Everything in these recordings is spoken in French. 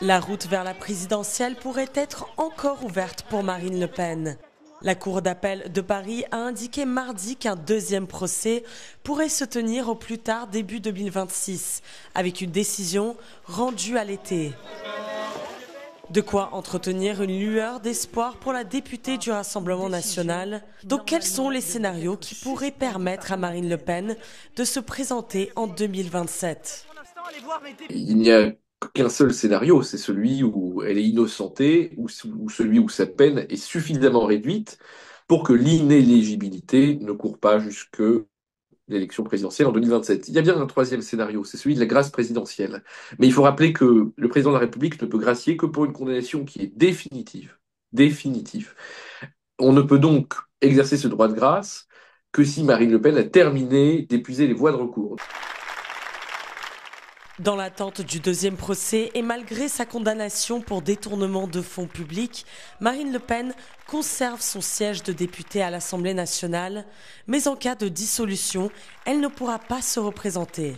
La route vers la présidentielle pourrait être encore ouverte pour Marine Le Pen. La Cour d'appel de Paris a indiqué mardi qu'un deuxième procès pourrait se tenir au plus tard début 2026, avec une décision rendue à l'été. De quoi entretenir une lueur d'espoir pour la députée du Rassemblement national. Donc quels sont les scénarios qui pourraient permettre à Marine Le Pen de se présenter en 2027 ? Il n'y a qu'un seul scénario, c'est celui où elle est innocentée ou celui où sa peine est suffisamment réduite pour que l'inéligibilité ne court pas jusque l'élection présidentielle en 2027. Il y a bien un troisième scénario, c'est celui de la grâce présidentielle. Mais il faut rappeler que le président de la République ne peut gracier que pour une condamnation qui est définitive. Définitive. On ne peut donc exercer ce droit de grâce que si Marine Le Pen a terminé d'épuiser les voies de recours. Dans l'attente du deuxième procès et malgré sa condamnation pour détournement de fonds publics, Marine Le Pen conserve son siège de députée à l'Assemblée nationale, mais en cas de dissolution, elle ne pourra pas se représenter.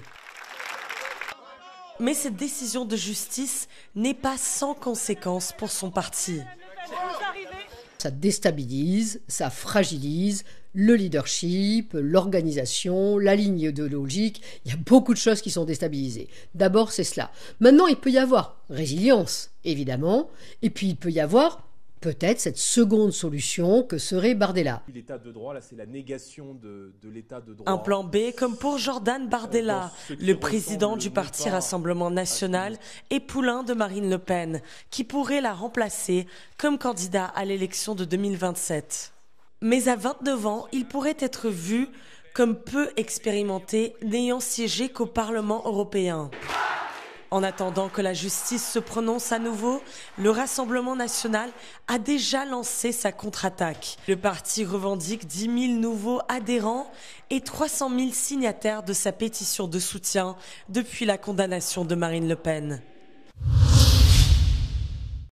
Mais cette décision de justice n'est pas sans conséquences pour son parti. Ça déstabilise, ça fragilise le leadership, l'organisation, la ligne idéologique. Il y a beaucoup de choses qui sont déstabilisées. D'abord, c'est cela. Maintenant, il peut y avoir résilience, évidemment, et puis il peut y avoir peut-être cette seconde solution que serait Bardella. L'état de droit, là, c'est la négation de l'état de droit. Un plan B comme pour Jordan Bardella, le président du parti Rassemblement national et poulain de Marine Le Pen, qui pourrait la remplacer comme candidat à l'élection de 2027. Mais à 29 ans, il pourrait être vu comme peu expérimenté, n'ayant siégé qu'au Parlement européen. En attendant que la justice se prononce à nouveau, le Rassemblement national a déjà lancé sa contre-attaque. Le parti revendique 10 000 nouveaux adhérents et 300 000 signataires de sa pétition de soutien depuis la condamnation de Marine Le Pen.